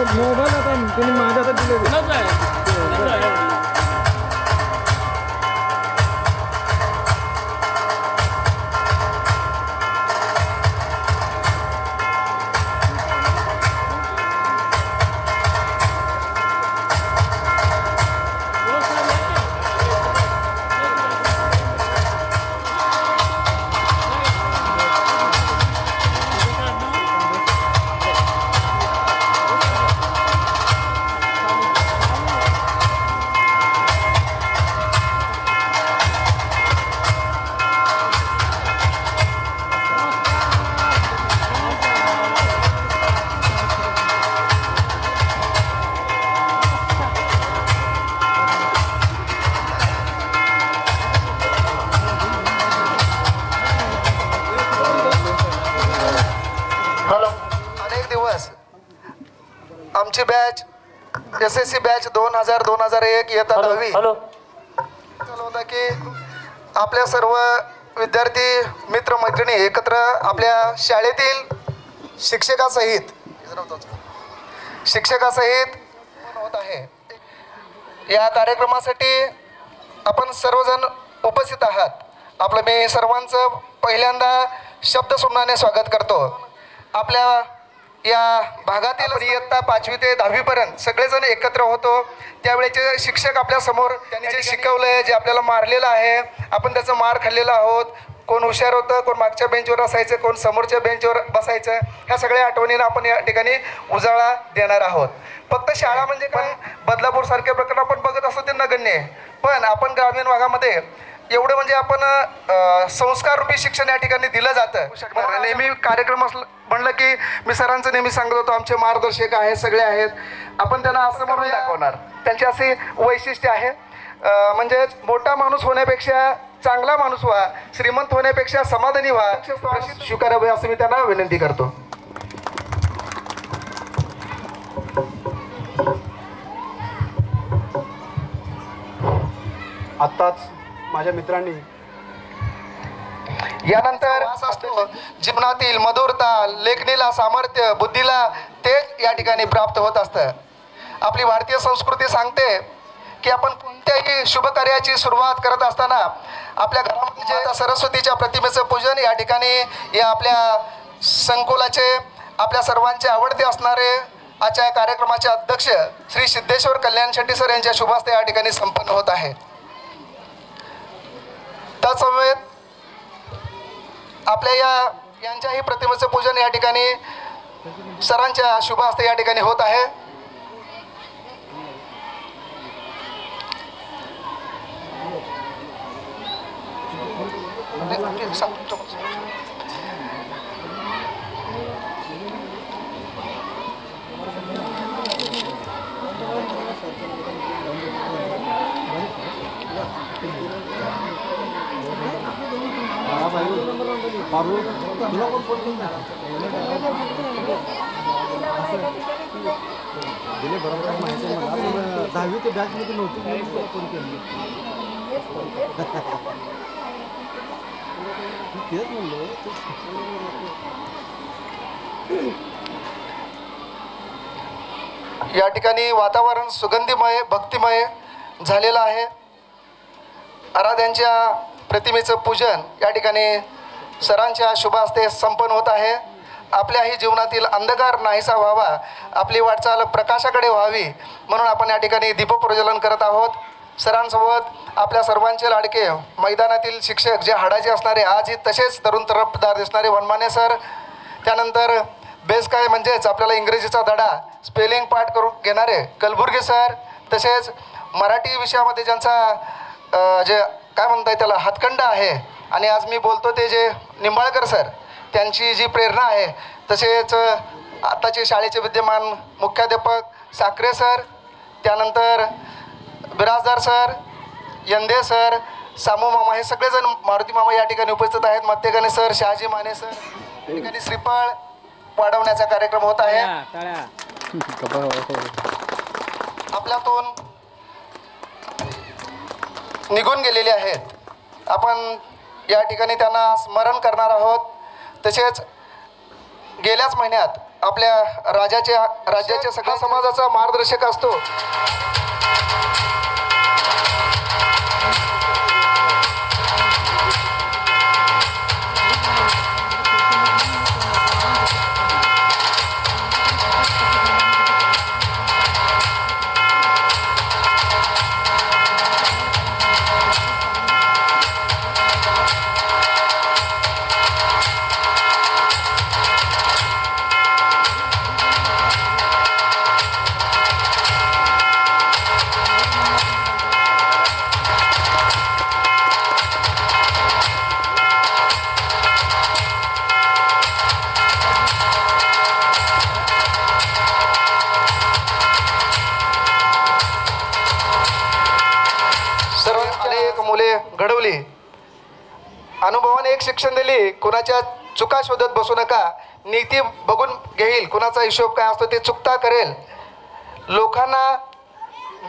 Mobile आता तुम्ही माझ्या हातात दिले. आमची बॅच SSC बॅच 2000-2001 इयत्ता 10वी होता की आपल्या सर्व विद्यार्थी मित्र मैत्रिणी एकत्र आपल्या शाळेतील शिक्षकासहित होत आहे. या कार्यक्रमासाठी आपण सर्वजण उपस्थित आहात. आपलं मी सर्वांचं पहिल्यांदा शब्दसुमनाने स्वागत करतो. आपल्या या भागातील इयत्ता 5वी ते 10वी पर्यंत सगळेजण एकत्र होतो. त्यावेळेचे शिक्षक आपल्या समोर त्यांनी जे शिकवलंय, जे आपल्याला मारलेलं आहे, आपण त्याचं मार खाल्लेला आहोत. कोण हुशार होतं, कोण मागच्या बेंचवर असायचं, कोण समोरच्या बेंचवर बसायचं. ह्या सगळ्या आठवणींना आपण या ठिकाणी उजाळा देणार आहोत. फक्त शाळा म्हणजे काय, बदलापूर सारख्या प्रकार आपण बघत असतो ते नगण्य आहे. पण आपण ग्रामीण भागामध्ये एवढं म्हणजे आपण संस्काररूपी शिक्षण या ठिकाणी दिलं जातं. नेहमी कार्यक्रम म्हणलं की मी सरांचं नेहमी सांगत होतो, आमचे मार्गदर्शक आहेत, सगळे आहेत. आपण त्यांना असं म्हणून दाखवणार. त्यांची अशी वैशिष्ट्य आहे, म्हणजे मोठा माणूस होण्यापेक्षा चांगला माणूस व्हा, श्रीमंत होण्यापेक्षा समाधानी व्हा, स्वीकारावे असं मी त्यांना विनंती करतो. आत्ताच माझ्या मित्रांनी यानंतर असतो जीवनातील मधुरता, लेखणीला सामर्थ्य, बुद्धीला तेज या ठिकाणी प्राप्त होत असतं. आपली भारतीय संस्कृती सांगते की आपण कोणत्याही शुभ कार्याची सुरुवात करत असताना आपल्या घरामध्ये सरस्वतीच्या प्रतिमेचं पूजन या ठिकाणी या आपल्या संकुलाचे आपल्या सर्वांचे आवडते असणारे आजच्या कार्यक्रमाचे अध्यक्ष श्री सिद्धेश्वर कल्याण शेट्टी सर यांच्या शुभ हस्ते या ठिकाणी संपन्न होत आहे. त्यासमवेत आपल्या यांच्याही प्रतिमेचं पूजन या ठिकाणी सरांच्या शुभ हस्ते या ठिकाणी होत आहे. दिले बरोबर माहिती आहे मला. 10वी ते बॅचमध्ये नव्हती फोन केली. तेच म्हणलं. या ठिकाणी वातावरण सुगंधीमय, भक्तिमय झालेलं आहे. आराध्यांच्या प्रतिमेचं पूजन या ठिकाणी सरांच्या शुभ हस्ते संपन्न होत आहे. आपल्याही जीवनातील अंधकार नाहीसा व्हावा, आपली वाटचाल प्रकाशाकडे व्हावी म्हणून आपण या ठिकाणी दीपप्रज्वलन करत आहोत. सरांसोबत आपल्या सर्वांचे लाडके मैदानातील शिक्षक जे हाडाचे असणारे, आजही तसेच तरुण तरफदार दिसणारे वनमाने सर, त्यानंतर बेस काय म्हणजेच आपल्याला इंग्रजीचा धडा स्पेलिंग पाठ करून घेणारे कलबुर्गी सर, तसेच मराठी विषयामध्ये ज्यांचा जे काय म्हणताय त्याला हातखंडा आहे आणि आज मी बोलतो ते जे निंबाळकर सर, त्यांची जी प्रेरणा आहे, तसेच आत्ताचे शाळेचे विद्यमान मुख्याध्यापक साखरे सर, त्यानंतर बिराजदार सर, यंदे सर, सामू मामा, हे सगळेजण मारुती मामा या ठिकाणी उपस्थित आहेत. मत्तेगाने सर, शहाजी माने सर, या ठिकाणी श्रीफळ वाढवण्याचा कार्यक्रम होत आहे. आपल्यातून निघून गेलेले आहेत, आपण या ठिकाणी त्यांना स्मरण करणार आहोत. तसेच गेल्याच महिन्यात आपल्या राज्याच्या सगळ्या समाजाचा मार्गदर्शक असतो. सर्व अनेक मुले घडवली, अनुभवाने एक शिक्षण दिली. कुणाच्या चुका शोधत बसू नका. नीती बघून घेईल, कुणाचा हिशोब काय असतो ते चुकता करेल. लोकांना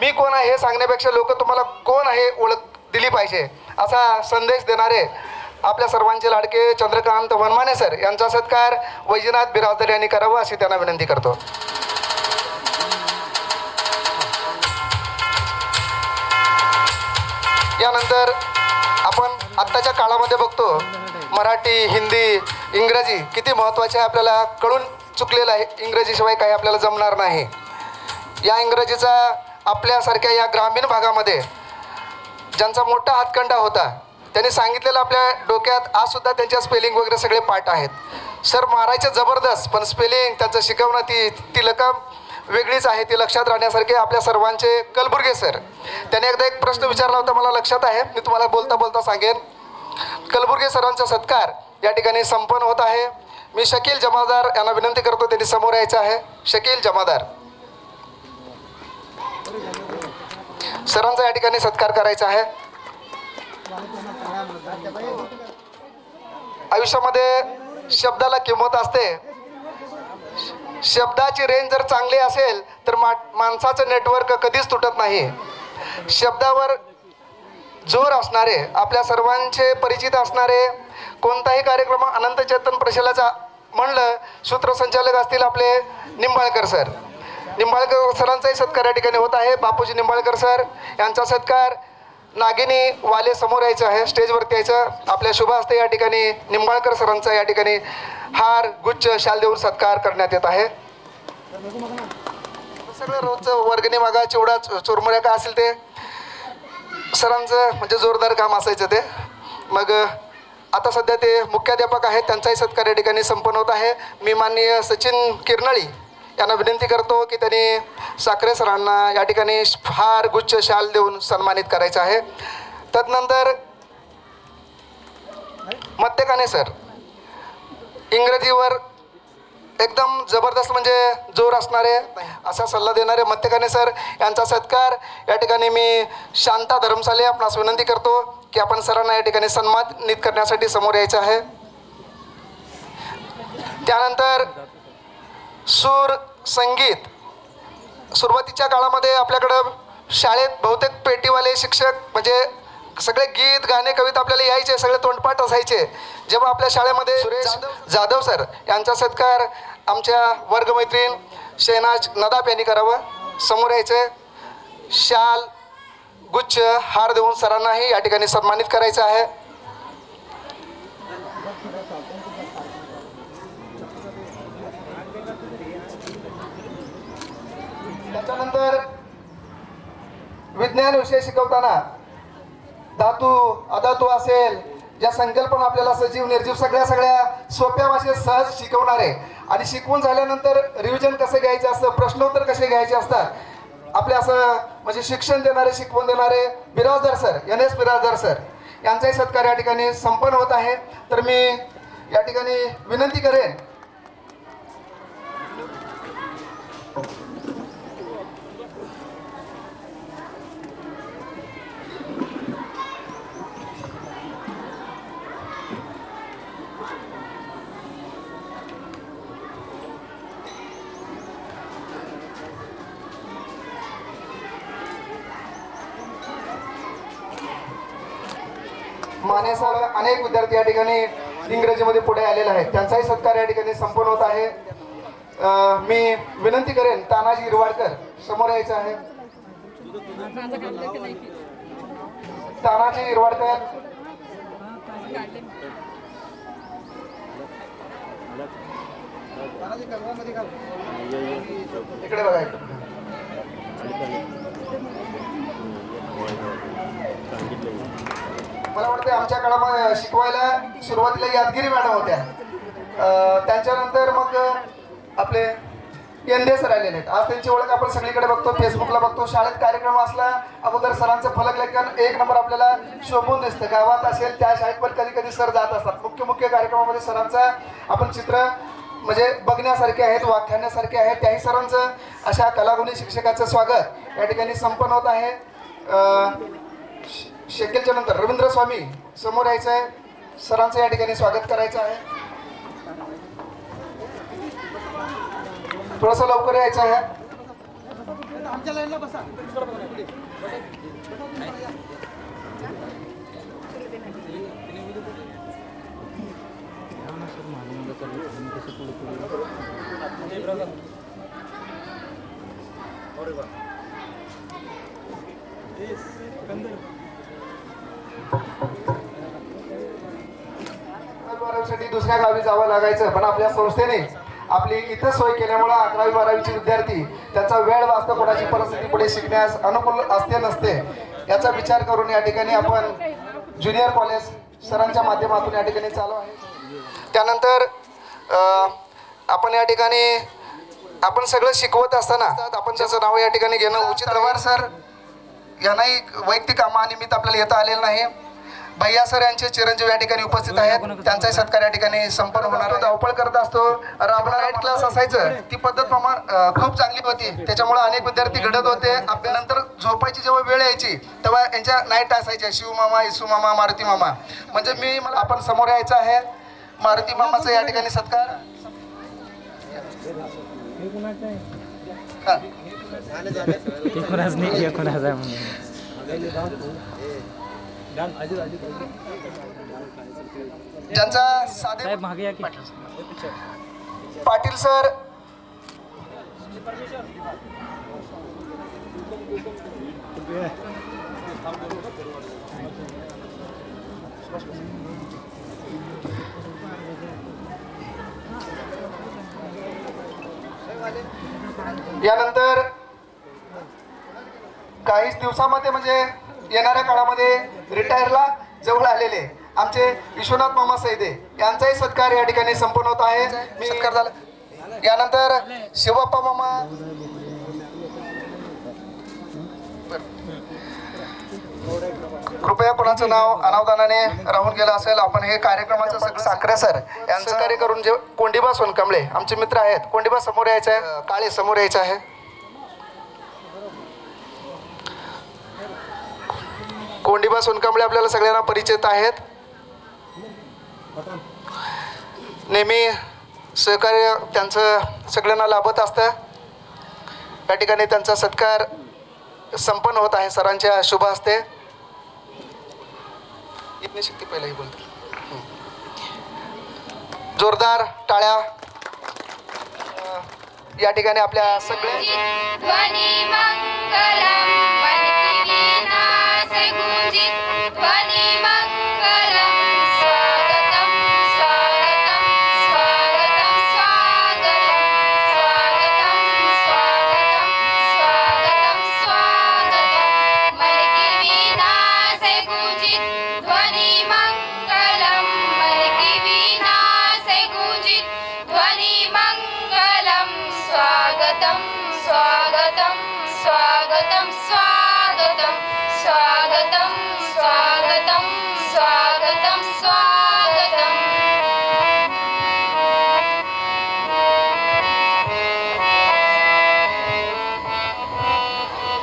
मी कोण आहे हे सांगण्यापेक्षा लोक तुम्हाला कोण आहे ओळख दिली पाहिजे असा संदेश देणारे आपल्या सर्वांचे लाडके चंद्रकांत वनमाने सर यांचा सत्कार वैजनाथ बिराजदार यांनी करावा अशी त्यांना विनंती करतो. यानंतर आपण आत्ताच्या काळामध्ये बघतो मराठी, हिंदी, इंग्रजी किती महत्त्वाचे आहे आपल्याला कळून चुकलेलं आहे. इंग्रजीशिवाय काही आपल्याला जमणार नाही. या इंग्रजीचा आपल्यासारख्या या ग्रामीण भागामध्ये ज्यांचा मोठा हातखंडा होता त्यांनी सांगितलेलं आपल्या डोक्यात आजसुद्धा त्यांच्या स्पेलिंग वगैरे सगळे पाठ आहेत. सर मारायचे जबरदस्त, पण स्पेलिंग त्यांचं शिकवणं ती लकम वेगळीच आहे. ती लक्षात राहण्यासारखे आपल्या सर्वांचे कलबुर्गे सर. त्याने एकदा एक प्रश्न विचारला होता, मला लक्षात आहे, मी तुम्हाला बोलता बोलता सांगेन. कलबुर्गे सरांचा सत्कार या ठिकाणी संपन्न होत आहे. मी शकील जमादार यांना विनंती करतो, त्यांनी समोर यायचं आहे. शकील जमादार सरांचा या ठिकाणी सत्कार करायचा आहे. आयुष्यामध्ये शब्दाला किंमत असते. शब्दाची रेंज जर चांगली असेल तर माणसाचं नेटवर्क कधीच तुटत नाही. शब्दावर जोर असणारे, आपल्या सर्वांचे परिचित असणारे, कोणताही कार्यक्रम अनंत चेतन प्रशालाचा म्हणलं सूत्रसंचालक असतील आपले निंबाळकर सर. निंबाळकर सरांचाही सत्कार या ठिकाणी होत आहे. बापूजी निंबाळकर सर यांचा सत्कार नागिनी वाले समोर यायचं आहे, स्टेजवरती यायचं. आपल्या शुभ हस्ते या ठिकाणी निंबाळकर सरांचा या ठिकाणी हार, गुच्छ, शाल देऊन सत्कार करण्यात येत आहे. सगळं रोजचं वर्गणी मागा, चिवडा, चुरमुऱ्या काय असेल ते सरांचं म्हणजे जोरदार काम असायचं ते. मग आता सध्या ते मुख्याध्यापक आहेत, त्यांचाही सत्कार या ठिकाणी संपन्न होत आहे. मी माननीय सचिन किरणाळी यांना विनंती करतो की त्यांनी साखरे सरांना या ठिकाणी हार, गुच्छ, शाल देऊन सन्मानित करायचं आहे. तदनंतर मत्तेकाने सर इंग्रजीवर एकदम जबरदस्त म्हणजे जोर असणारे असा सल्ला देणारे मत्तेकाने सर यांचा सत्कार या ठिकाणी मी शांता धर्मसाले आपणास विनंती करतो की आपण सरांना या ठिकाणी सन्मानित करण्यासाठी समोर यायचं आहे. त्यानंतर सूर संगीत. सुरुवातीच्या काळामध्ये आपल्याकडं शाळेत बहुतेक पेटीवाले शिक्षक म्हणजे सगळे गीत, गाणे, कविता आपल्याला यायचे, सगळे तोंडपाठ असायचे. जेव्हा आपल्या शाळेमध्ये सुरेश जाधव सर यांचा सत्कार आमच्या वर्गमैत्रीण शेनाज नदाप यांनी करावं. समोर यायचे. शाल, गुच्छ, हार देऊन सरांनाही या ठिकाणी सन्मानित करायचं आहे. त्याच्यानंतर विज्ञान विषय शिकवताना धातू, अधातू असेल, ज्या संकल्पना आपल्याला सजीव, निर्जीव सगळ्या सोप्या भाषेत सहज शिकवणारे आणि शिकवून झाल्यानंतर रिव्हिजन कसं घ्यायचं असतं, प्रश्नोत्तर कसे घ्यायचे असतात, आपले असं म्हणजे शिक्षण देणारे, शिकवून देणारे Birajdar sir, NS Birajdar sir यांचाही सत्कार या ठिकाणी संपन्न होत आहे. तर मी या ठिकाणी विनंती करेन मानेसह अनेक विद्यार्थी या ठिकाणी इंग्रजीमध्ये पुढे आलेले आहेत, त्यांचाही सत्कार या ठिकाणी संपन्न होत आहे. मी विनंती करेन तानाजी हिरवाडकर समोर यायचं आहे. तानाजी हिरवाडकर इकडे बघा. मला वाटतं आमच्या काळामध्ये शिकवायला सुरुवातीला यादगिरी मॅडम होत्या. त्यांच्यानंतर मग आपले यंदे सर आलेले आहेत. आज त्यांची ओळख आपण सगळीकडे बघतो, फेसबुकला बघतो. शाळेत कार्यक्रम असला अगोदर सरांचं फलक लेखन एक नंबर आपल्याला शोभून दिसतं. गावात असेल त्या शाळेत पण कधी कधी सर जात असतात. मुख्य कार्यक्रमामध्ये सरांचा आपण चित्र म्हणजे बघण्यासारखे आहेत, व्याख्यानासारखे आहेत. त्याही सरांचं अशा कलागुणी शिक्षकाचं स्वागत या ठिकाणी संपन्न होत आहे. शेकेलच्या नंतर रवींद्र स्वामी समोर यायचं आहे. सरांचं या ठिकाणी स्वागत करायचं आहे. थोडंसं लवकर यायचं आहे. आमच्या लाईनला बसा. साठी दुसऱ्या गावी जावं लागायचं, पण आपल्या संस्थेने आपली इथं सोय केल्यामुळे 11वी 12वीचे विद्यार्थी त्यांचा वेळ वाचता कोणाची परिस्थिती पुढे शिकण्यास अनुकूल असते नसते याचा विचार करून या ठिकाणी आपण ज्युनियर कॉलेज सरांच्या माध्यमातून या ठिकाणी चालू आहे. त्यानंतर आपण या ठिकाणी आपण सगळं शिकवत असताना आपण त्याचं नाव या ठिकाणी घेणं उचित. रवार सर यांनाही वैयक्तिक कामानिमित्त आपल्याला येता आलेलं नाही. भैया सर यांचे चिरंजीव या ठिकाणी उपस्थित आहेत. त्यांचाही सत्कार या ठिकाणी संपन्न होणार. धावपळ करत असतो. आपला नाईट क्लास असायचं ती पद्धत खूप चांगली होती. त्याच्यामुळे अनेक विद्यार्थी घडत होते. आपल्यानंतर झोपायची जेव्हा वेळ यायची तेव्हा यांच्या नाईट असायच्या. शिवमामा, इसू मामा, मारुती मामा. म्हणजे मला आपण समोर यायचं आहे. मारुती मामाचा या ठिकाणी सत्कार. ज्यांचा साधे पाटील सर यानंतर काहीच दिवसामध्ये म्हणजे येणाऱ्या काळामध्ये रिटायरला जवळ आलेले आमचे विश्वनाथ मामा सैदे यांचाही सत्कार या ठिकाणी संपन्न होत आहे. मी सत्कार झाला. यानंतर शिवप्पा मामा कृपया कोणाचं नाव अनावधानाने राहून गेलं असेल. आपण हे कार्यक्रमाचं सगळं साखरे सर यांचं कार्य करून जे कोंडिबा सोनकांबळे आमचे मित्र आहेत. कोंडिबा समोर यायचं आहे. काळे समोर यायचं आहे. कोंडिबा सोनकांबळे आपल्याला सगळ्यांना परिचित आहेत. नेहमी सहकार्य त्यांचं सगळ्यांना लाभत असतं. या ठिकाणी त्यांचा सत्कार संपन्न होत आहे सरांच्या शुभ हस्ते. इतनी शक्ती पहिलाही बोलतो. जोरदार टाळ्या या ठिकाणी आपल्या सगळ्यांच्या ध्वनी मंगलम ध्वनी मंगलम स्वागतम स्वागतम स्वागतम स्वागतम स्वागतम स्वागतम स्वागतम स्वागतम मन की वीणा से गूंजित ध्वनि मंगलम मन की वीणा से गूंजित ध्वनि मंगलम स्वागतम स्वागतम स्वागतम स्वागतम स्वागतम स्वागतम स्वागतम स्वागतम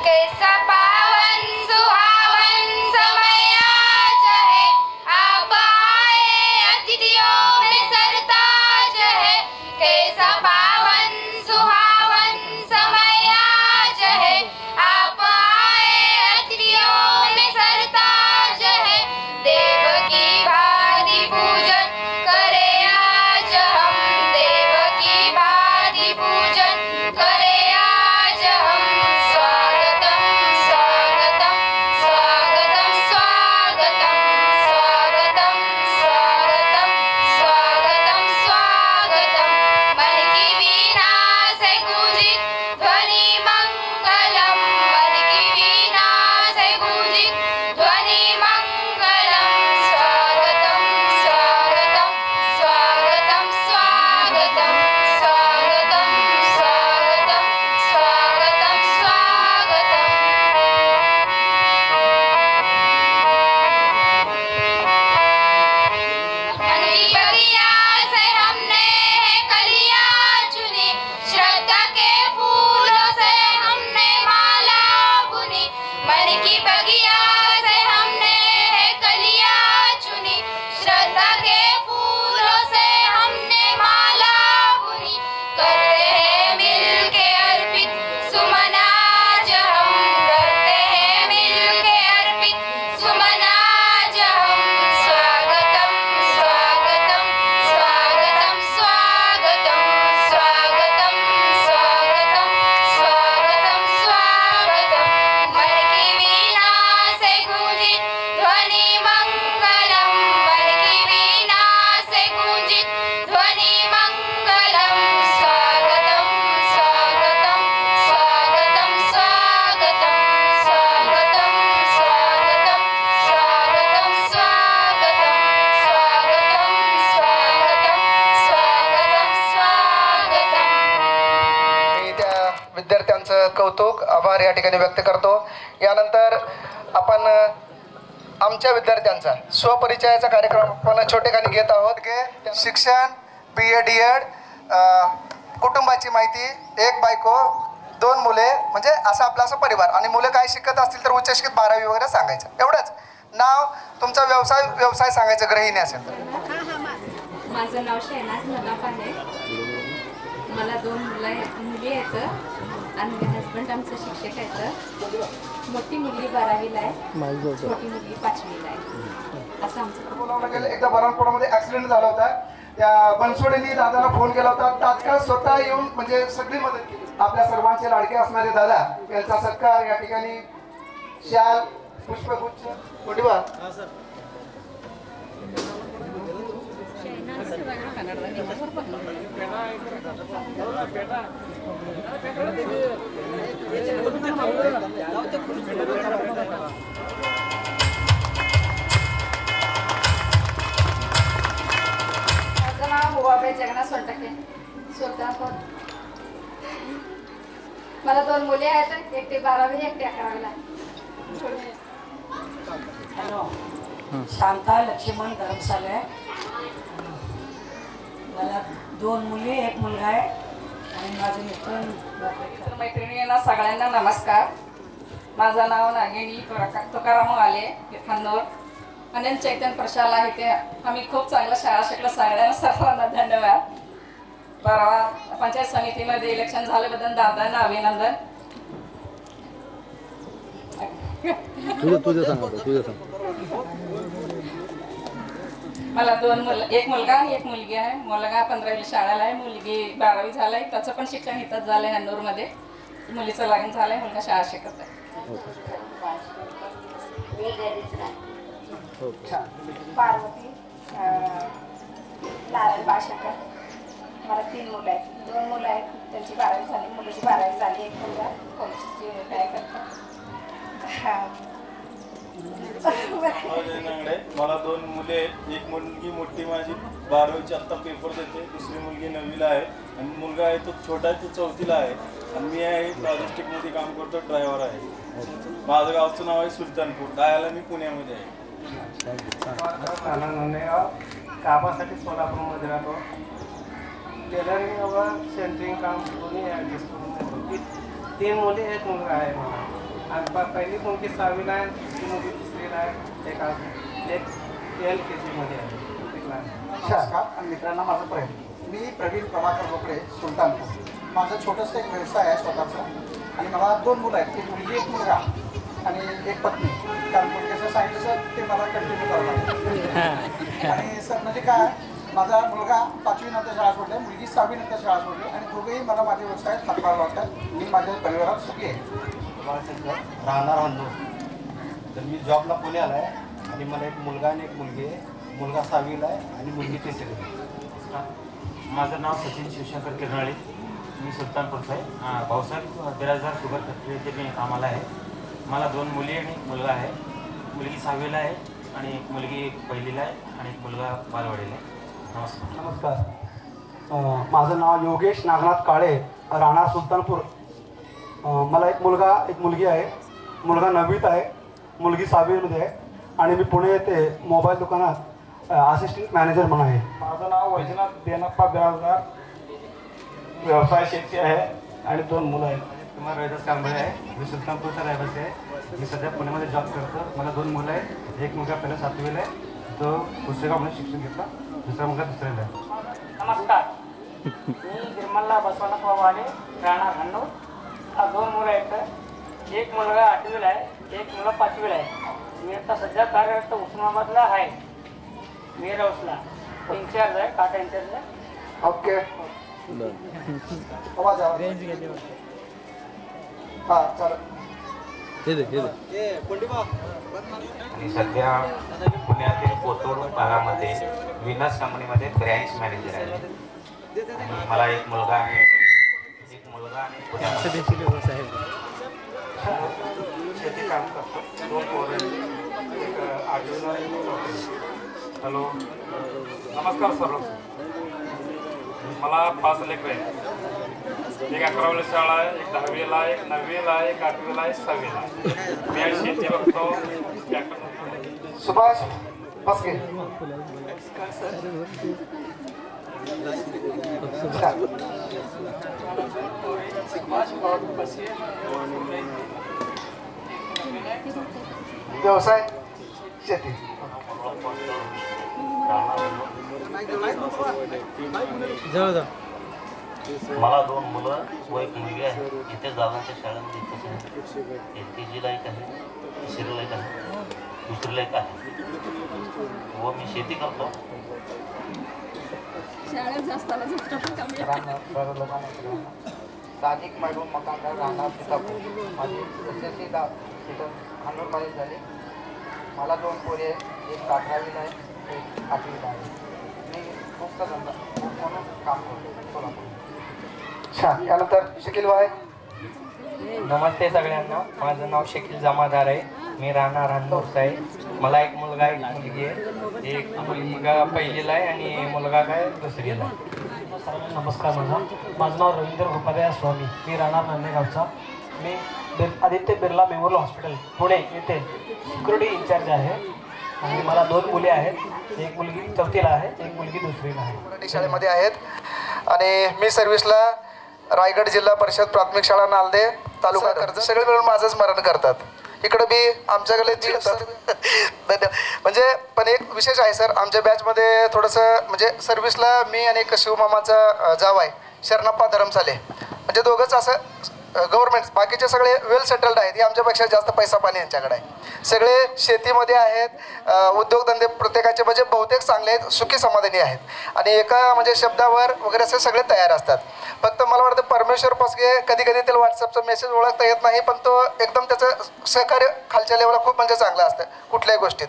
कैसा पावन सुहावन समय आज है आप आए अतिथियों में सरताज है कैसा पावन सुहावन समय आज है आप आए अतिथियों में विद्यार्थ्यांचं कौतुक आभार या ठिकाणी व्यक्त करतो. यानंतर आपण आमच्या विद्यार्थ्यांचा स्वपरिचयाचा कार्यक्रम आपण छोटेखानी घेत आहोत की शिक्षण BA-DED, कुटुंबाची माहिती, एक बायको, 2 मुले, म्हणजे असं आपला असं परिवार, आणि मुलं काय शिकत असतील तर उच्च शिक्षित 12वी वगैरे सांगायचं, एवढंच. नाव, तुमचा व्यवसाय सांगायचं गृहिणी असेल तर. माझं नाव शहनाज नदाफ आहे. मला 2 मुली आहेत आणि हजबंड आमचं शिक्षक आहेत. मोठी मुलगी 12वीला आहे, छोटी मुलगी 5वीला आहे. असं आमचं बोलावलं गेलं. एकदा बराणपुरामध्ये ॲक्सिडेंट झाला होता. त्या बनसोडेंनी दादाला फोन केला होता. तात्काळ स्वतः येऊन म्हणजे सगळी मदत केली. आपल्या सर्वांचे लाडके असणारे दादा यांचा सत्कार या ठिकाणी शाल, पुष्पगुच्छ, कोटिवा. माझं नाव हुवाबाई जगन्नाथ सोनटके, सुलतानपूर. मला 2 मुली आहेत, एकटी 12वी, एकटी 11वीला. हॅलो, शांता लक्ष्मण धर्मशाले. मला 2 मुली, 1 मुलगा आहे आणि माझे मित्र. मैत्रिणींना सगळ्यांना नमस्कार. माझं नाव नागिनी तुकाराम वाले, खानोर. अनंत चैतन्य प्रशाला इथे आम्ही खूप चांगलं शाळा शिकलो. सगळ्यांना सर्वांना धन्यवाद. परवा पंचायत समितीमध्ये इलेक्शन झाल्याबद्दल दादांना अभिनंदन. तुझं सांग. मला 2 मुलं, 1 मुलगा आणि 1 मुलगी आहे. मुलगा 15वी शाळेला आहे, मुलगी 12वी झालाय. त्याचं पण शिक्षण इथंच झालंय हन्नूरमध्ये. मुलीचं लग्न झालंय, मुलगा शाळा शिकत आहे. पार्वती लाल भाषाकर. मला 3 मुलं आहेत, 2 मुलं आहेत, त्यांची 12वी झाली, मुलीची 12वी झाली. 1 मुलगा कॉलेजची काय करतो. मला 2 मुले, 1 मुलगी मोठी माझी 12वीची आत्ता पेपर देते, दुसरी मुलगी 9वीला आहे आणि मुलगा आहे तो छोटा आहे, तो 4थीला आहे. आणि मी आहे लॉजिस्टिकमध्ये काम करतो, ड्रायव्हर आहे. माझं गावचं नाव आहे सुलतानपूर. राहायला मी पुण्यामध्ये आहे. कामासाठी सोलापूरमध्ये राहतो. टेलरिंग व सेंटरिंग काम दोन्ही ॲडजस्ट करून देतो. 3 मुली, 1 मुलगा आहे मला. आणि पहिली मुलगी 6वीला आहे, दुसरी मुलगी 3रीला आहे, एक LKGमध्ये आहे. नमस्कार आणि मित्रांनो, माझं प्रेम. मी प्रवीण प्रभाकर बोकडे, सुलतानपूर. माझं छोटंसं एक व्यवसाय आहे स्वतःचा आणि मला 2 मुलं आहेत, 1 मुलगी 1 मुलगा आणि 1 पत्नी. कारण मुलग्याचं सांगितलं ते मला कंटिन्यू करावं लागतं. आणि सर म्हणजे काय, माझा मुलगा 5वी नंतर शाळा सोडली, मुलगी 6वी नंतर शाळा सोडली आणि दोघेही मला माझ्या व्यवसायात हातभार लावतात. मी माझ्या परिवारात सुखी आहे. राहणार हन्नूर. तर मी जॉबला पुण्याला आहे आणि मला 1 मुलगा आणि 1 मुलगी आहे. मुलगा 6वीला आहे आणि मुलगी 3रीला. माझं नाव सचिन शिवशंकर किरणाळे. मी सुलतानपूरचा आहे. भाऊसाहेब बिराजदार शुगर फॅक्टरी इथे मी कामाला आहे. मला 2 मुली आणि 1 मुलगा आहे. मुलगी 6वीला आहे आणि 1 मुलगी 1लीला आहे आणि 1 मुलगा बालवाडीला आहे. नमस्कार. माझं नाव योगेश नागनाथ काळे, राहणार सुलतानपूर. मला 1 मुलगा 1 मुलगी आहे. मुलगा 9वीत आहे, मुलगी 6वीमध्ये आहे आणि मी पुणे येथे मोबाईल दुकानात असिस्टंट मॅनेजर म्हणून आहे. माझं नाव वैजनाथ बेनप्पा बिराजदार, व्यवसाय शेती आहे आणि 2 मुलं आहेत. तुम्हाला रविदास कांबळे आहे. मी सुलतानपूरचा रहिवासी आहे. मी सध्या पुण्यामध्ये जॉब करतो. मला 2 मुलं आहेत. 1 मुलगा पहिल्या 7वीला आहे, तो पुस्तकामध्ये शिक्षण घेतला. दुसरा मुलगा 3रीला आहे. नमस्कार. मी निर्मला बसवनाथ पवाले, राहणार हन्नूर. 2 मुलं आहेत. 1 मुलगा 8वीला आहे, 1 मुलगा 5वीला आहे. मी आता सध्या कार्यरत उस्मानाबादला आहे, वेअर हाऊसला इन्चार्ज आहे, टाटा इन्चार्ज आहे. ओके. आवाज हां चालेल. आणि सध्या पुण्यातील कोथरूड भागामध्ये विनास कंपनीमध्ये ब्रँच मॅनेजर आहे. आणि मला 1 मुलगा आहे, 1 मुलगा आणि पुण्यामध्ये शेती काम करतो. 2 पोरं, 1 8वीला आहे, 1 4वीला. हॅलो, नमस्कार सर. मला 5 लेकरं आहेत. एक 11वीला शाळा आहे, एक 10वीला आहे, एक 9वीला आहे, एक 8वीला आहे, 6वीला आहे. मी आज शेती बघतो. सुभाष बसके व्यवसाय शेती. मला 2 मुलं व एक मुलगी आहे. इथे दादांच्या शाळेमध्ये इथंच आहे. LKGला एक आहे, तिसरीला एक आहे, दुसरीला एक आहे व मी शेती करतो. सादिक महबूब मकानदार राहणार सीतापूर. माझी SSC तिथं हानूर कॉलेज झाली. मला 2 पोरे आहेत, एक 11वीला आहे, एक 8वीला आहे. मी खूपचा धंदा म्हणून काम करतो सोलापूर. छान. त्यानंतर शकील भाई. नमस्ते सगळ्यांना. माझं नाव शकील जमादार आहे. मी राहणार हंदोरचा आहे. मला एक मुलगा एक मुलगी आहे. एक मुलगा पहिलीला आहे आणि मुलगा काय दुसरीला आहे. नमस्कार. माझं नाव रवींद्र गोपालया स्वामी. मी राहणार नांदेगावचा. मी आदित्य बिर्ला मेमोरियल हॉस्पिटल पुणे येथे सिक्युरिटी इन्चार्ज आहे आणि मला 2 मुले आहेत. एक मुलगी 4थीला आहे, एक मुलगी 2रीला आहे. मराठी शाळेमध्ये आहेत आणि मी सर्व्हिसला रायगड जिल्हा परिषद प्राथमिक शाळा नालदे तालुका कर्जत. सगळे मिळून माझं स्मरण करतात. इकडं बी आमच्याकडे जी धन्यवाद. म्हणजे पण एक विशेष आहे सर, आमच्या बॅचमध्ये थोडंसं म्हणजे सर्व्हिसला मी आणि एक शिवमामाचा जाव आहे शरणप्पा धरमसाले. म्हणजे दोघंच असं गव्हर्नमेंट, बाकीचे सगळे वेल सेटल्ड आहेत. हे आमच्यापेक्षा जास्त पैसा पाणी यांच्याकडे आहे. सगळे शेतीमध्ये आहेत, उद्योगधंदे प्रत्येकाचे म्हणजे बहुतेक चांगले आहेत, सुखी समाधानी आहेत आणि एका म्हणजे शब्दावर वगैरे असे सगळे तयार असतात. फक्त मला वाटतं परमेश्वर पसगे कधी कधी त्याला व्हॉट्सअपचा मेसेज ओळखता येत नाही, पण तो एकदम त्याचं सहकार्य खालच्या लेवलला खूप म्हणजे चांगलं असतं कुठल्याही गोष्टीत.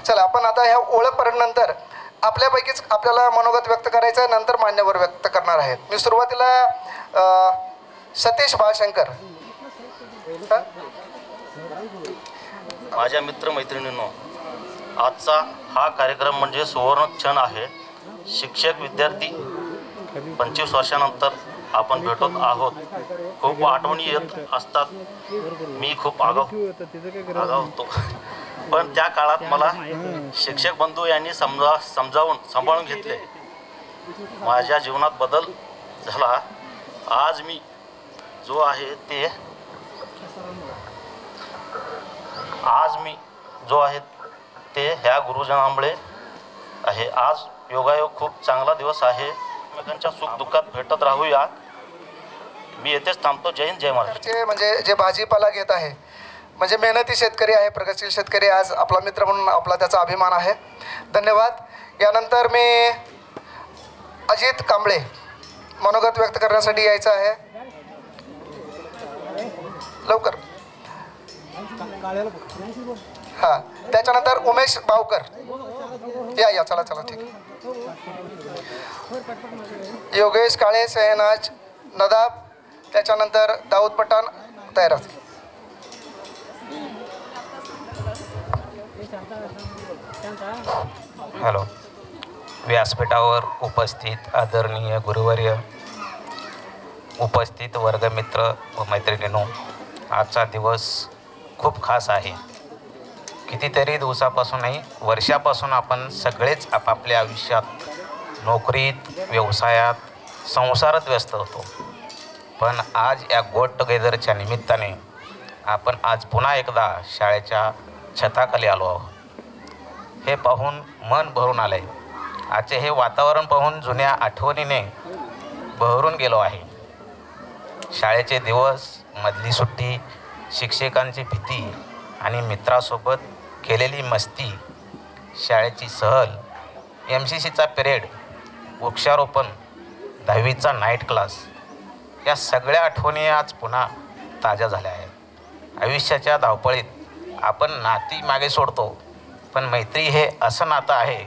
चला आपण आता ह्या ओळखपर्यंत आपल्यापैकीच आपल्याला मनोगत व्यक्त करायचं आहे, नंतर मान्यवर व्यक्त करणार आहेत. मी सुरुवातीला सतीश बाळशंकर. माझ्या मित्रमैत्रिणींनो, आजचा हा कार्यक्रम म्हणजे सुवर्ण क्षण आहे. शिक्षक विद्यार्थी 25 वर्षानंतर आपण भेटत आहोत. खूप आठवणी येत असतात. मी खूप आगाऊ होतो, पण त्या काळात मला शिक्षक बंधू यांनी सांभाळून घेतले. माझ्या जीवनात बदल झाला. आज मी जो आहे ते ह्या गुरुजनांमुळे आहे. आज योगायोग खूप चांगला दिवस आहे. एकमेकांच्या सुख दुःखात भेटत राहूया. मी येथेच थांबतो. जय हिंद, जय महाराष्ट्र. म्हणजे जे भाजीपाला घेत आहे म्हणजे मेहनती शेतकरी आहे, प्रगतशील शेतकरी. आज आपला मित्र म्हणून आपला त्याचा अभिमान आहे. धन्यवाद. यानंतर मी अजित कांबळे मनोगत व्यक्त करण्यासाठी यायचं आहे. लवकर. हां, त्याच्यानंतर उमेश बावकर. या चला ठीक. योगेश काळे, सहनाज नदाब, त्याच्यानंतर दाऊद पठाण तयार असतील. हॅलो. व्यासपीठावर उपस्थित आदरणीय गुरुवर्य, उपस्थित वर्गमित्र व मैत्रिणींनो, आजचा दिवस खूप खास आहे. कितीतरी दिवसापासूनही वर्षापासून आपण सगळेच आपापल्या आयुष्यात नोकरीत, व्यवसायात, संसारात व्यस्त होतो. पण आज या गोट टुगेदरच्या निमित्ताने आपण आज पुन्हा एकदा शाळेच्या छताखाली आलो आहोत. हे पाहून मन भरून आलं आहे. आजचे हे वातावरण पाहून जुन्या आठवणीने बहरून गेलो आहे. शाळेचे दिवस, मधली सुट्टी, शिक्षकांची भीती आणि मित्रासोबत केलेली मस्ती, शाळेची सहल, MCCचा पिरियड, वृक्षारोपण, 10वीचा नाईट क्लास, या सगळ्या आठवणी आज पुन्हा ताज्या झाल्या आहेत. आयुष्याच्या धावपळीत आपण नाती मागे सोडतो, पण मैत्री हे असं नातं आहे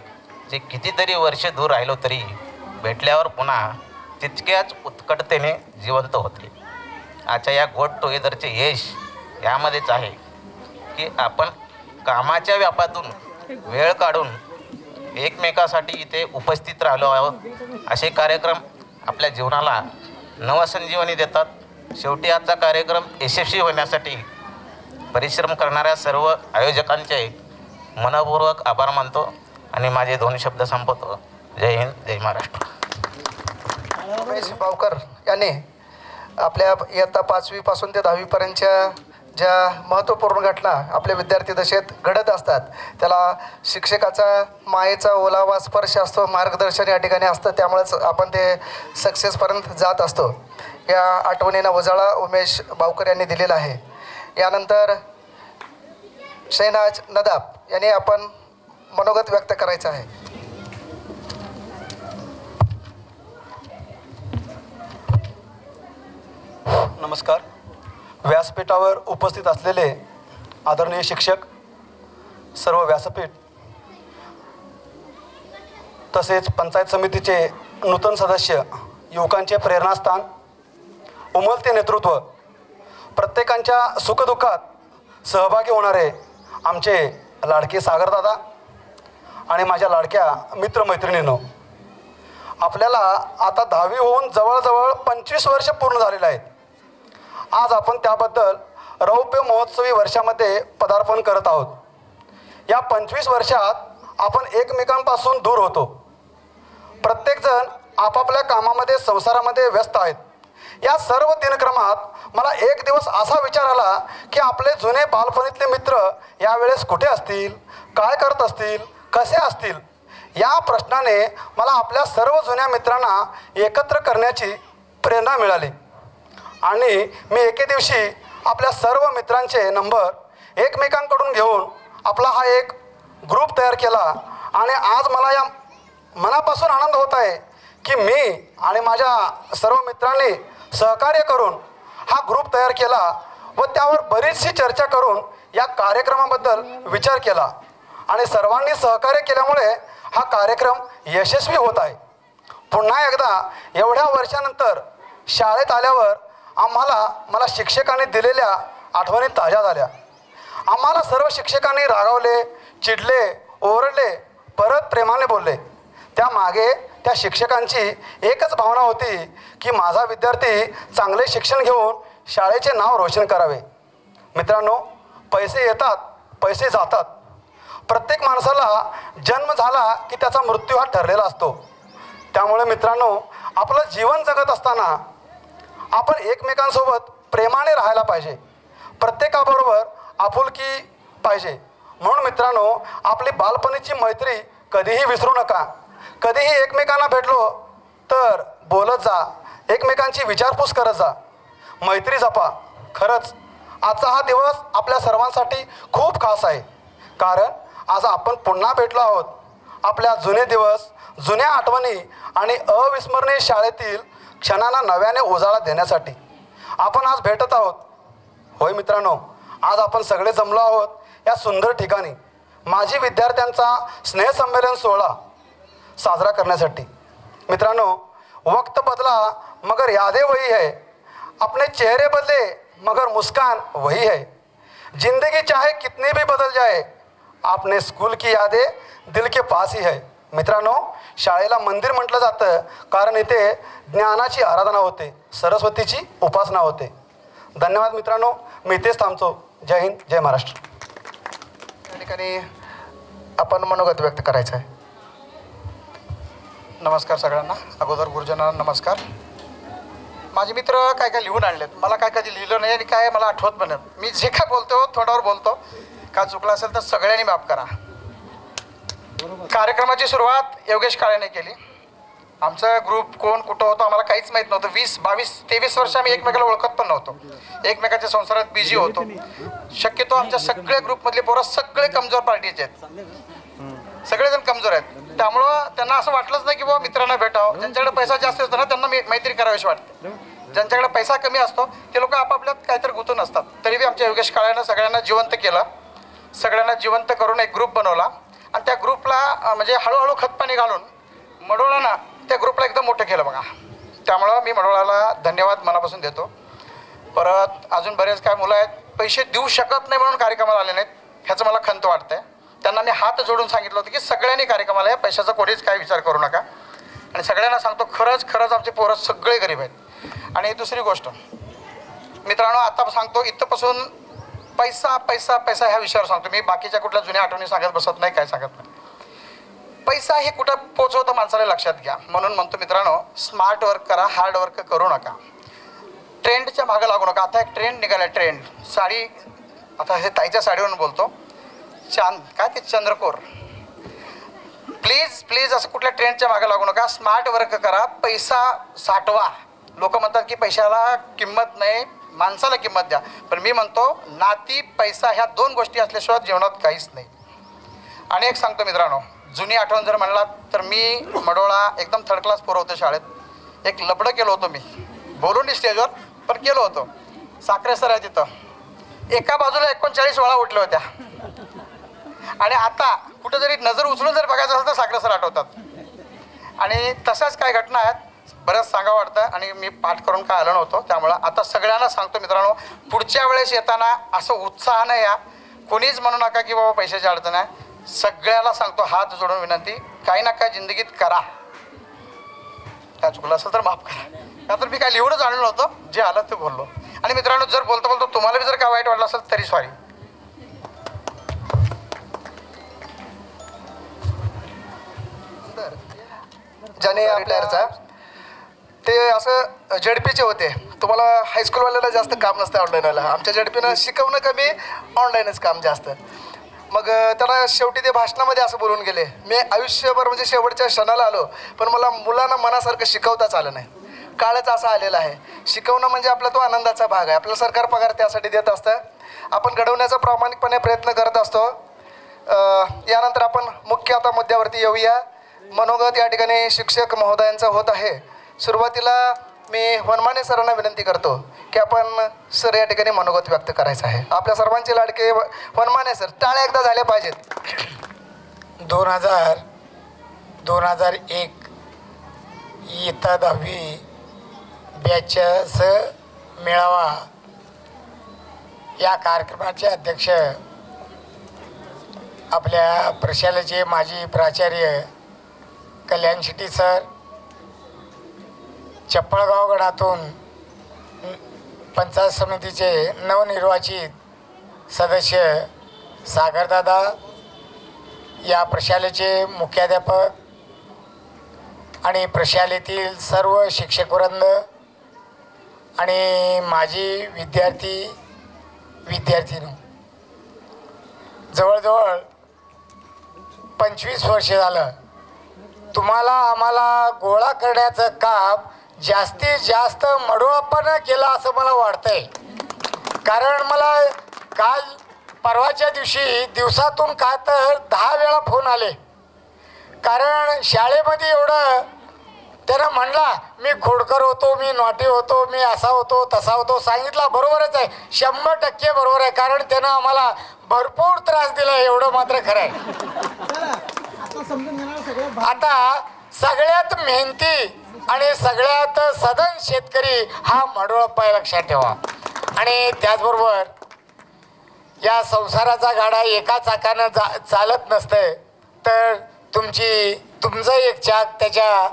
जे कितीतरी वर्ष दूर राहिलो तरी भेटल्यावर पुन्हा तितक्याच उत्कटतेने जिवंत होते. आजच्या या गोट टुगेदरचे यश यामध्येच आहे की आपण कामाच्या व्यापातून वेळ काढून एकमेकासाठी इथे उपस्थित राहिलो आहोत. असे कार्यक्रम आपल्या जीवनाला नवसंजीवनी देतात. शेवटी आजचा कार्यक्रम यशस्वी होण्यासाठी परिश्रम करणाऱ्या सर्व आयोजकांचे मनपूर्वक आभार मानतो आणि माझे 2 शब्द संपवतो. जय हिंद, जय महाराष्ट्र. उमेश बावकर यांनी आपल्या इयत्ता 5वी पासून ते 10वी पर्यंतच्या ज्या महत्त्वपूर्ण घटना आपल्या विद्यार्थी दशेत घडत असतात त्याला शिक्षकाचा मायेचा ओलावा स्पर्श असतो, मार्गदर्शन या ठिकाणी असतं. त्यामुळेच आपण ते सक्सेसपर्यंत जात असतो. या आठवणीनं उजाळा उमेश बावकर यांनी दिलेला आहे. यानंतर शहनाज नदाब यांनी आपण मनोगत व्यक्त करायचं आहे. नमस्कार. व्यासपीठावर उपस्थित असलेले आदरणीय शिक्षक, सर्व व्यासपीठ तसेच पंचायत समितीचे नूतन सदस्य, युवकांचे प्रेरणास्थान, उमलते नेतृत्व, प्रत्येकांच्या सुखदुःखात सहभागी होणारे आमचे लाडके सागरदादा आणि माझ्या लाडक्या मित्रमैत्रिणींनो, आपल्याला आता 10वी होऊन जवळजवळ 25 वर्ष पूर्ण झालेले आहेत. आज आपण त्याबद्दल रौप्य महोत्सवी वर्षामध्ये पदार्पण करत आहोत. या 25 वर्षात आपण एकमेकांपासून दूर होतो. प्रत्येकजण आपापल्या कामामध्ये, संसारामध्ये व्यस्त आहेत. या सर्व दिनक्रमात मला एक दिवस असा विचार आला की आपले जुने बालपणीतले मित्र यावेळेस कुठे असतील, काय करत असतील, कसे असतील. या प्रश्नाने मला आपल्या सर्व जुन्या मित्रांना एकत्र करण्याची प्रेरणा मिळाली आणि मी एके दिवशी आपल्या सर्व मित्रांचे नंबर एकमेकांकडून घेऊन आपला हा एक ग्रुप तयार केला आणि आज मला या मनापासून आनंद होत आहे की मी आणि माझ्या सर्व मित्रांनी सहकार्य करून हा ग्रुप तयार केला व त्यावर बरीचशी चर्चा करून या कार्यक्रमाबद्दल विचार केला आणि सर्वांनी सहकार्य केल्यामुळे हा कार्यक्रम यशस्वी होत आहे. पुन्हा एकदा एवढ्या वर्षानंतर शाळेत आल्यावर मला शिक्षकांनी दिलेल्या आठवणी ताज्या झाल्या. आम्हाला सर्व शिक्षकांनी रागावले, चिडले, ओरडले, परत प्रेमाने बोलले. त्यामागे त्या शिक्षकांची एकच भावना होती की माझा विद्यार्थी चांगले शिक्षण घेऊन शाळेचे नाव रोशन करावे. मित्रांनो, पैसे येतात, पैसे जातात. प्रत्येक माणसाला जन्म झाला की त्याचा मृत्यू हा ठरलेला असतो. त्यामुळे मित्रांनो, आपलं जीवन जगत असताना आपण एकमेकांसोबत प्रेमाने राहायला पाहिजे. प्रत्येकाबरोबर आपुलकी पाहिजे. म्हणून मित्रांनो, आपली बालपणीची मैत्री कधीही विसरू नका. कधीही एकमेकांना भेटलो तर बोलत जा, एकमेकांची विचारपूस करत जा, मैत्री जपा. खरंच आजचा हा दिवस आपल्या सर्वांसाठी खूप खास आहे, कारण आज आपण पुन्हा भेटलो आहोत. आपल्या जुने दिवस, जुन्या आठवणी आणि अविस्मरणीय शाळेतील क्षणांना नव्याने उजाळा देण्यासाठी आपण आज भेटत आहोत. होय मित्रांनो, आज आपण सगळे जमलो आहोत या सुंदर ठिकाणी माजी विद्यार्थ्यांचा स्नेहसंमेलन सोहळा साजरा करण्यासाठी. मित्रांनो, वक्त बदला मगर यादें वही है, अपने चेहरे बदले मगर मुस्कान वही है. जिंदगी चाहे कितनी भी बदल जाए, आपने स्कूल की यादें दिल के पास ही है. मित्रांनो, शाळेला मंदिर म्हटलं जातं कारण इथे ज्ञानाची आराधना होते, सरस्वतीची उपासना होते. धन्यवाद मित्रांनो, मी इथेच थांबतो. जय हिंद, जय महाराष्ट्र. या ठिकाणी आपण मनोगत व्यक्त करायचं आहे. नमस्कार सगळ्यांना. अगोदर गुरुजनांना नमस्कार. माझे मित्र काय काय लिहून आणलेत, मला काय कधी लिहिलं नाही आणि काय मला आठवत पण नाही. मी जे काय बोलतो थोड्यावर बोलतो, का चुकलं असेल तर सगळ्यांनी माफ करा. कार्यक्रमाची सुरुवात योगेश काळेने केली. आमचा ग्रुप कोण कुठं होतं आम्हाला काहीच माहीत नव्हतं. 20, 22, 23 वर्ष आम्ही एकमेकाला ओळखत पण नव्हतो. एकमेकाच्या संसारात बिझी होतो. शक्यतो आमच्या सगळ्या ग्रुपमधले पोरं सगळे कमजोर पार्टीचे आहेत, सगळेजण कमजोर आहेत. त्यामुळं त्यांना असं वाटलंच नाही की बाबा मित्रांना भेटावं. ज्यांच्याकडे पैसा जास्त असतो ना त्यांना मैत्री करावीशी वाटते. ज्यांच्याकडे पैसा कमी असतो ते लोक आपापल्यात काहीतरी गुंतून असतात. तरी बी आमच्या योगेश काळेनं सगळ्यांना जिवंत केलं. सगळ्यांना जिवंत करून एक ग्रुप बनवला आणि त्या ग्रुपला म्हणजे हळूहळू खतपाणी घालून मडोळानं त्या ग्रुपला एकदम मोठं केलं बघा. त्यामुळं मी मडोळाला धन्यवाद मनापासून देतो. परत अजून बरेच काय मुलं आहेत पैसे देऊ शकत नाही म्हणून कार्यक्रमाला आले नाहीत, ह्याचं मला खंत वाटतंय. त्यांना मी हात जोडून सांगितलं होतं की सगळ्यांनी कार्यक्रमाला या, पैशाचा कोणीच काय विचार करू नका. आणि सगळ्यांना सांगतो, खरंच आमचे पोरं सगळे गरीब आहेत आणि दुसरी गोष्ट मित्रांनो, आता सांगतो इथंपासून पैसा पैसा पैसा ह्या विषयावर सांगतो मी. बाकीच्या कुठल्या जुन्या आठवणी सांगत बसत नाही, काय सांगत नाही. पैसा हे कुठं पोचवतं माणसाला लक्षात घ्या. म्हणून म्हणतो मित्रांनो, स्मार्ट वर्क करा, हार्ड वर्क करू नका, ट्रेंडच्या मागं लागू नका. आता एक ट्रेंड निघाला, ट्रेंड साडी. आता हे ताईच्या साडीवरून बोलतो, काय ते चंद्रकोर. प्लीज प्लीज असं कुठल्या ट्रेंडच्या मागं लागू नका, स्मार्ट वर्क करा, पैसा साठवा. लोक म्हणतात की पैशाला किंमत नाही, माणसाला किंमत द्या. पण मी म्हणतो नाती पैसा ह्या 2 गोष्टी असल्याशिवाय जीवनात काहीच नाही. आणि एक सांगतो मित्रांनो, जुनी आठवण जर म्हणलात तर मी मडोळा एकदम थर्ड क्लास पोरं होतो शाळेत. एक लबडं केलं होतं मी, बोलून नाही स्टेजवर पण केलं होतं. साखरे सर आहे तिथं, एका बाजूला 39 वेळा उठल्या होत्या. आणि आता कुठं जरी नजर उचलून जर बघायचं असेल तर साखरे सर आठवतात. आणि तशाच काय घटना आहेत, बरंच सांगा वाटतं. आणि मी पाठ करून काय आलो नव्हतो, त्यामुळं आता सगळ्यांना सांगतो मित्रांनो, पुढच्या वेळेस येताना असं उत्साहानं या. कोणीच म्हणू नका की बाबा पैशाची अडचण आहे. सगळ्याला सांगतो, हात जोडून विनंती, काही ना काय जिंदगीत करा. काय चुकलं असेल तर माफ करा, का तर मी काय लिहूनच आणलं नव्हतं, जे आलं ते बोललो. आणि मित्रांनो, जर बोलता बोलतो तुम्हाला बी जर काय वाईट वाटलं असेल तरी सॉरी. ज्याने रिटायरचा ते असं झेडपीचे होते. तुम्हाला हायस्कूलवाल्याला जास्त काम नसतं ऑनलाईनला, आमच्या झेडपीनं शिकवणं कमी, ऑनलाईनच काम जास्त. मग त्यांना शेवटी ते भाषणामध्ये असं बोलून गेले, मी आयुष्यभर म्हणजे शेवटच्या क्षणाला आलो पण मला मुलांना मनासारखं शिकवताच आलं नाही. काळच असा आलेला आहे. शिकवणं म्हणजे आपला तो आनंदाचा भाग आहे. आपलं सरकार पगार त्यासाठी देत असतं, आपण घडवण्याचा प्रामाणिकपणे प्रयत्न करत असतो. यानंतर आपण मुख्य आता मुद्द्यावरती येऊया. मनोगत या ठिकाणी शिक्षक महोदयांचं होत आहे. सुरुवातीला मी वनमाने सरांना विनंती करतो की आपण सर या ठिकाणी मनोगत व्यक्त करायचं आहे. आपल्या सर्वांचे लाडके वनमाने सर, टाळ्या एकदा झाल्या पाहिजेत. 2001 इयत्ता 10वी बॅचचा मेळावा या कार्यक्रमाचे अध्यक्ष आपल्या प्रशालेचे माजी प्राचार्य कल्याण शेट्टी सर, चप्पळगाव गणातून पंचायत समितीचे नवनिर्वाचित सदस्य सागरदादा, या प्रशालेचे मुख्याध्यापक आणि प्रशालेतील सर्व शिक्षकवृंद आणि माजी विद्यार्थिनी, जवळजवळ 25 वर्ष झालं तुम्हाला आम्हाला गोळा करण्याचं काम जास्तीत जास्त मडोळापणं केलं असं मला वाटतंय. कारण मला काल परवाच्या दिवशी दिवसातून काय तर 10 वेळा फोन आले. कारण शाळेमध्ये एवढं त्यानं म्हणला मी खोडकर होतो, मी नॉटी होतो, मी असा होतो तसा होतो. सांगितला बरोबरच आहे, 100% बरोबर आहे. कारण त्यानं आम्हाला भरपूर त्रास दिला, एवढं मात्र खरं आहे. आता सगळ्यात मेहनती आणि सगळ्यात सधन शेतकरी हा मडोळप्पा आहे, लक्षात ठेवा. आणि त्याचबरोबर या संसाराचा गाडा एका चाकानं चालत नसतं, तर तुमचं एक चाक त्याच्या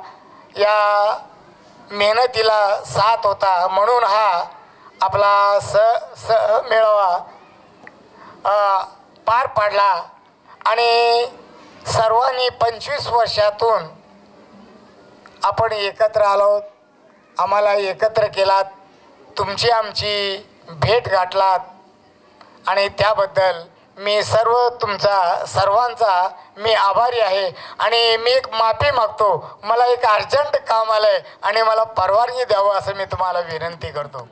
या मेहनतीला साथ होता. म्हणून हा आपला मेळावा पार पाडला आणि सर्वांनी 25 वर्षातून आपण एकत्र आलो, आम्हाला एकत्र केलात, तुमची आमची भेट गाठलात आणि त्याबद्दल मी सर्वांचा मी आभारी आहे. आणि मी एक माफी मागतो, मला एक अर्जंट काम आलं आहे आणि मला परवानगी द्यावं असं मी तुम्हाला विनंती करतो.